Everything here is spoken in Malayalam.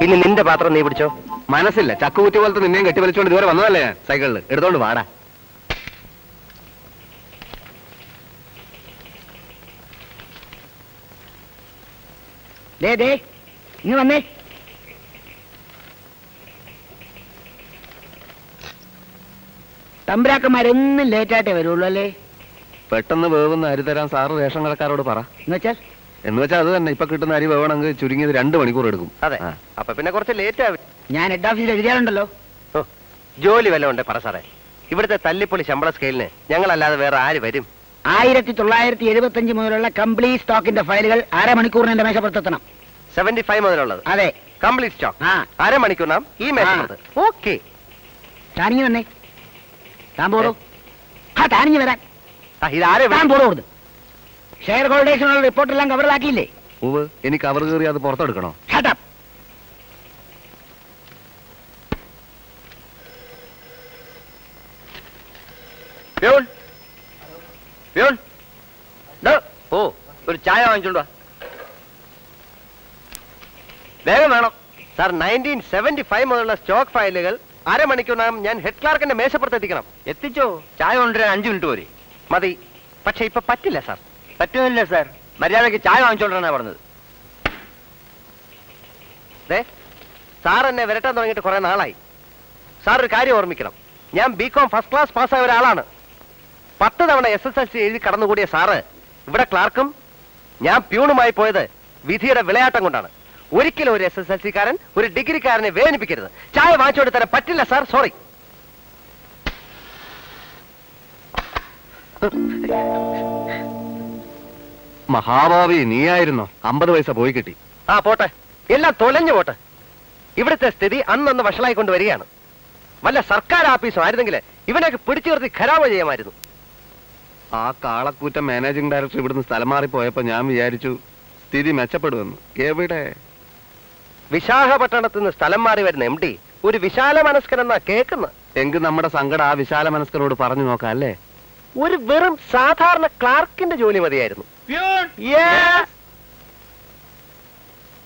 ഇനി നിന്റെ പാത്രം നീ പിടിച്ചോ. മനസ്സില്ല, ചക്കുകുറ്റി പോലത്തെ നിന്നെയും കെട്ടിവലിച്ചോണ്ട് ഇതുവരെ വന്നതല്ലേ ഞാൻ സൈക്കിളിൽ. എടുത്തോണ്ട് വാടാ. ഇങ്ങ് വന്നേ. തമ്പുരാക്കന്മാരെന്നും ലേറ്റായിട്ടേ വരുള്ളൂ അല്ലേ? പെട്ടെന്ന് വേവുന്ന അരി തരാൻ സാറ് റേഷൻ കടക്കാരോട് പറ. എന്ന് വെച്ചാൽ അത് തന്നെ. ഇപ്പൊ കിട്ടുന്ന അരി വേവണമെങ്കിൽ ചുരുങ്ങിയത് 2 മണിക്കൂർ എടുക്കും. അതെ, അപ്പൊ പിന്നെ കുറച്ച് ലേറ്റ് ആവും. ഞാൻ ഹെഡ് ഓഫീസിൽ എഴുതിയാലുണ്ടല്ലോ. ജോലി വല്ല ഉണ്ട് പറ സാറേ. ഇവിടുത്തെ തല്ലിപ്പൊളി ശമ്പള സ്കെയിലിന് ഞങ്ങളല്ലാതെ വേറെ ആര് വരും? 1975 മുതലുള്ള കംപ്ലീറ്റ് സ്റ്റോക്കിന്റെ ഫയലുകൾ അരമണിക്കൂറിന് എന്റെ മേശപ്പുറത്തെത്തണം. 75 മുതലുള്ളത്? അതെ, കംപ്ലീറ്റ് സ്റ്റോക്ക് അരമണിക്കൂറിനാം ഈ മേശപ്പുറത്ത്. ഓക്കെ, താനിങ്ങി വന്നേ. താൻ പോടോ. താനിങ്ങി വരാൻ. ഇതാരെ താൻ പോടോ. ഷെയർ ഹോൾഡേഴ്സിനുള്ള റിപ്പോർട്ടെല്ലാം കവറിലാക്കിയില്ലേ? എനിക്ക് കവർ കയറി അത് പുറത്തെടുക്കണോ? ഓ, ഒരു ചായ വാങ്ങിച്ചോണ്ട് വാ. വേഗം വേണം സാർ. 1975 മുതലുള്ള സ്റ്റോക്ക് ഫയലുകൾ അരമണിക്കൂറിനകം ഞാൻ ഹെഡ് ക്ലാർക്കിന്റെ മേശപ്പുറത്ത് എത്തിക്കണം. എത്തിച്ചോ? ചായ കൊണ്ടുവരാൻ 5 മിനിറ്റ് പോരെ? മതി. പക്ഷെ ഇപ്പൊ പറ്റില്ല സാർ. പറ്റുന്നില്ല സാർ. മര്യാദക്ക് ചായ വാങ്ങിച്ചോണ്ടാണ് പറഞ്ഞത്. സാർ എന്നെ വരട്ടാൻ തുടങ്ങിയിട്ട് കുറെ നാളായി. സാർ ഒരു കാര്യം ഓർമ്മിക്കണം. ഞാൻ ബികോം ഫസ്റ്റ് ക്ലാസ് പാസ്സായ ഒരാളാണ്. 10 തവണ SSLC എഴുതി കടന്നുകൂടിയ സാറ് ഇവിടെ ക്ലാർക്കും ഞാൻ പ്യൂണുമായി പോയത് വിധിയുടെ വിളയാട്ടം കൊണ്ടാണ്. ഒരിക്കലും ഒരു SSLC കാരൻ ഒരു ഡിഗ്രിക്കാരനെ വേദനിപ്പിക്കരുത്. ചായ വാങ്ങിച്ചോണ്ട് തരാൻ പറ്റില്ല സാർ. സോറി. മഹാഭാവി നീയായിരുന്നോ? 50 പൈസ പോയി കിട്ടി. പോട്ടെ, എല്ലാം തൊലഞ്ഞു പോട്ടെ. ഇവിടുത്തെ സ്ഥിതി അന്നന്ന് വഷളായിക്കൊണ്ട് വരികയാണ്. വല്ല സർക്കാർ ആഫീസും ആയിരുന്നെങ്കിൽ ഇവനൊക്കെ പിടിച്ചു നിർത്തി ഖരാമ ചെയ്യാമായിരുന്നു. ആ കാളക്കൂറ്റ മാനേജിംഗ് ഡയറക്ടർ ഇവിടുന്ന് സ്ഥലം മാറിപ്പോയപ്പോ ഞാൻ വിചാരിച്ചു സ്ഥിതി മെച്ചപ്പെടുമെന്ന്. എവിടെ? വിശാഖപട്ടണത്ത് നിന്ന് സ്ഥലം മാറി വരുന്ന MD ഒരു വിശാല മനസ്കനെന്നാ കേൾക്കുന്നത്. എങ്കിൽ നമ്മുടെ സങ്കടം ആ വിശാല മനസ്കനോട് പറഞ്ഞു നോക്കാം അല്ലേ? ഒരു വെറും സാധാരണ ക്ലാർക്കിന്റെ ജോലി മതിയായിരുന്നു.